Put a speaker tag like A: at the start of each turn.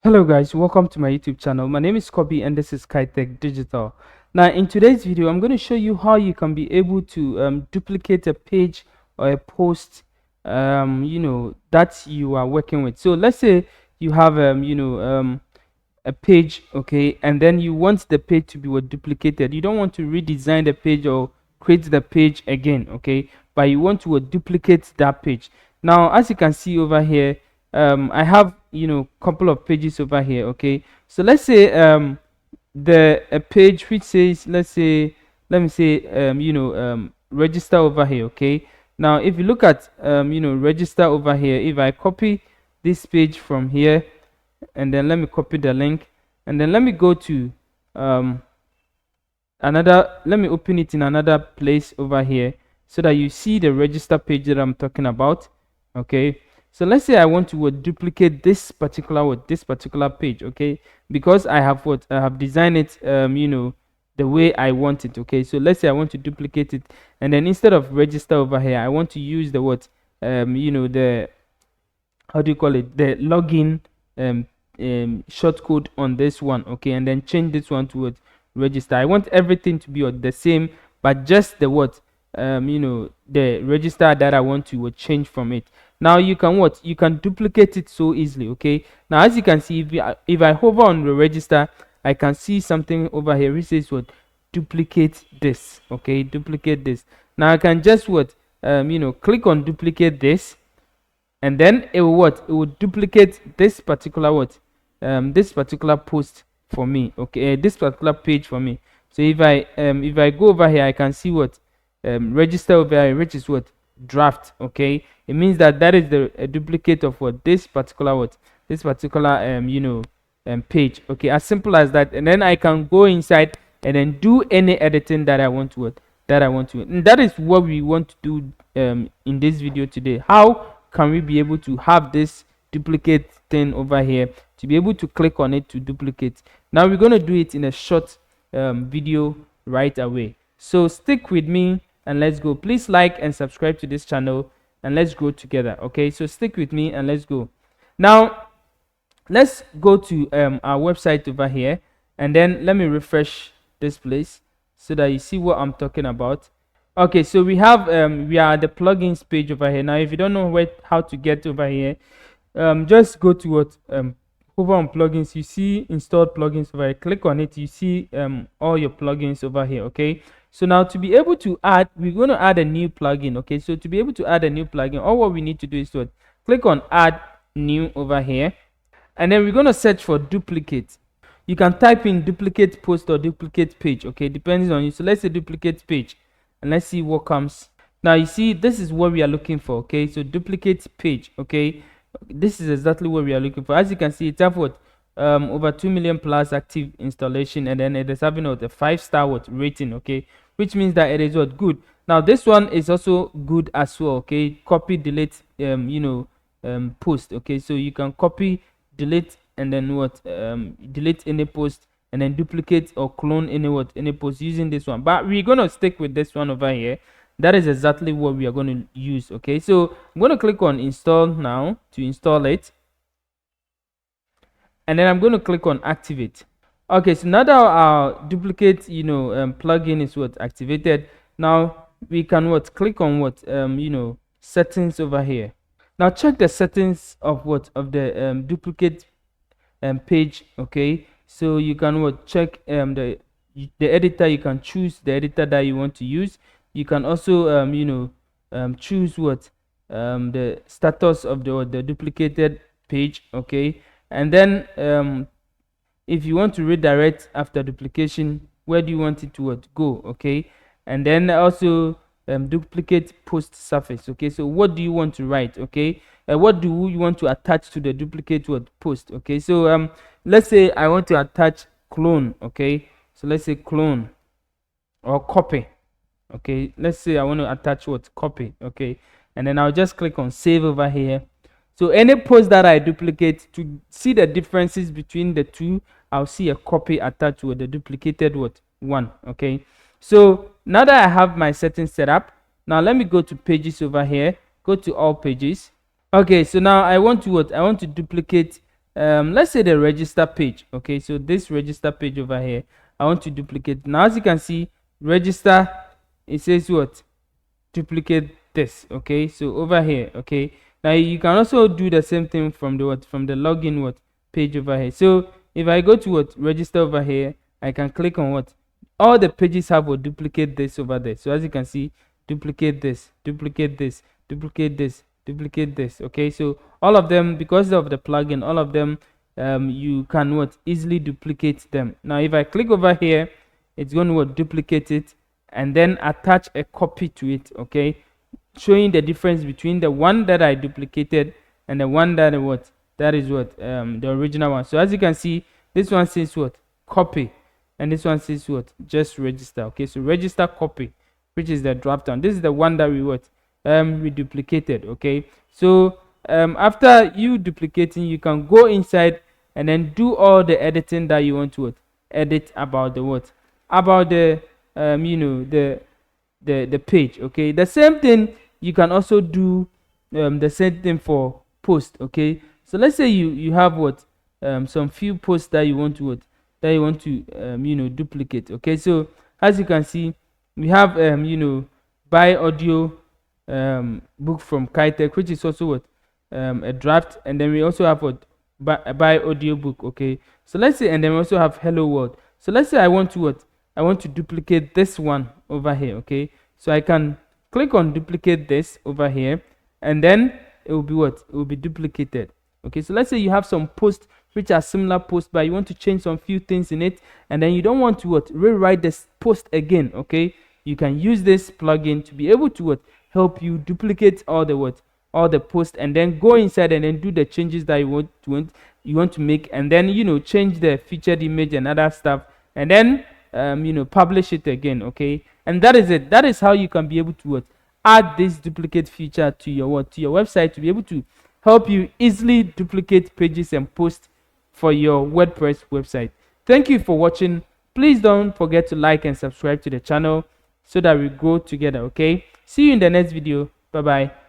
A: Hello guys, welcome to my YouTube channel. My name is Kobe and this is KaiTech Digital. Now in today's video, I'm going to show you how you can be able to duplicate a page or a post that you are working with. So let's say you have a page, okay, and then you want the page to be duplicated. You don't want to redesign the page or create the page again, okay, but you want to duplicate that page. Now as you can see over here, I have couple of pages over here, okay. So let's say the a page which says, let me say register over here, okay. Now if you look at register over here, if I copy this page from here and then let me copy the link and then let me go to let me open it in another place over here so that you see the register page that I'm talking about, okay. So let's say I want to duplicate this particular page, okay, because I have designed it the way I want it, okay. So let's say I want to duplicate it, and then instead of register over here, I want to use the the, how do you call it, the login shortcode on this one, okay, and then change this one to register. I want everything to be the same, but just the the register that I want to change from it. Now you can duplicate it so easily, okay. Now as you can see, if I hover on the register, I can see something over here which says duplicate this, okay, duplicate this. Now I can just click on duplicate this, and then it will duplicate this particular this particular post for me, okay, this particular page for me. So if I go over here, I can see register over here, which is draft, okay. It means that is a duplicate of this particular page, okay. As simple as that. And then I can go inside and then do any editing that I want to and that is what we want to do in this video today. How can we be able to have this duplicate thing over here, to be able to click on it to duplicate? Now we're going to do it in a short video right away. So stick with me and let's go. Please like and subscribe to this channel and let's grow together, okay. So stick with me and let's go. Now let's go to our website over here, and then let me refresh this place so that you see what I'm talking about. Okay, so we have we are at the plugins page over here. Now if you don't know how to get over here, just go to over on plugins. You see installed plugins over here, click on it. You see all your plugins over here, okay. So now to be able to add, we're going to add a new plugin, okay. So to be able to add a new plugin, all what we need to do is to click on add new over here, and then we're going to search for duplicate. You can type in duplicate post or duplicate page, okay, depending on you. So let's say duplicate page, and let's see what comes. Now you see this is what we are looking for, okay. So duplicate page, okay, this is exactly what we are looking for. As you can see, it's have over 2 million plus active installation, and then it is having a 5-star rating, okay, which means that it is good. Now this one is also good as well, okay. Copy, delete post, okay. So you can copy, delete, and then delete any post, and then duplicate or clone any post using this one. But we're gonna stick with this one over here. That is exactly what we are going to use, okay. So I'm going to click on install now to install it, and then I'm going to click on activate. Okay, so now that our duplicate plugin is activated, now we can click on settings over here. Now check the settings of the duplicate page, okay. So you can check the editor. You can choose the editor that you want to use. You can also choose the status of the duplicated page, okay. And then if you want to redirect after duplication, where do you want it to go, okay. And then also duplicate post surface, okay. So what do you want to write, okay. What do you want to attach to the duplicate post, okay. So let's say I want to attach clone, okay. So let's say clone or copy, okay. Let's say I want to attach copy, okay. And then I'll just click on save over here. So any post that I duplicate, to see the differences between the two, I'll see a copy attached with the duplicated one, okay. So now that I have my settings set up, now let me go to pages over here, go to all pages. Okay, so now I want to duplicate let's say the register page. Okay, so this register page over here, I want to duplicate. Now as you can see, register, it says what, duplicate this. Okay, so over here, okay, now you can also do the same thing from the what, from the login what page over here. So if I go to what, register over here, I can click on what, all the pages have what, duplicate this over there. So as you can see, duplicate this, duplicate this, duplicate this, duplicate this. Okay, so all of them, because of the plugin, all of them, you can what, easily duplicate them. Now if I click over here, it's going to what, duplicate it and then attach a copy to it. Okay, showing the difference between the one that I duplicated and the one that what, that is what, the original one. So as you can see, this one says what, copy, and this one says what, just register. Okay, so register copy, which is the drop down. This is the one that we what, we duplicated. Okay, so after you duplicating, you can go inside and then do all the editing that you want to what, edit about the what, about the the page. Okay, the same thing you can also do, the same thing for post. Okay, so let's say you have what, some few posts that you want to what, that you want to duplicate. Okay, so as you can see, we have buy audio book from Kitech, which is also what, a draft, and then we also have what, buy audio book. Okay, so let's say, and then we also have hello world. So let's say I want to what, I want to duplicate this one over here. Okay, so I can click on duplicate this over here, and then it will be what, it will be duplicated. Okay, so let's say you have some posts which are similar posts, but you want to change some few things in it, and then you don't want to what, rewrite this post again. Okay, you can use this plugin to be able to what, help you duplicate all the what, all the posts, and then go inside and then do the changes that you want to make, and then change the featured image and other stuff, and then publish it again. Okay, and that is it. That is how you can be able to what, add this duplicate feature to your what, to your website, to be able to help you easily duplicate pages and posts for your WordPress website. Thank you for watching. Please don't forget to like and subscribe to the channel so that we grow together. Okay, see you in the next video. Bye bye.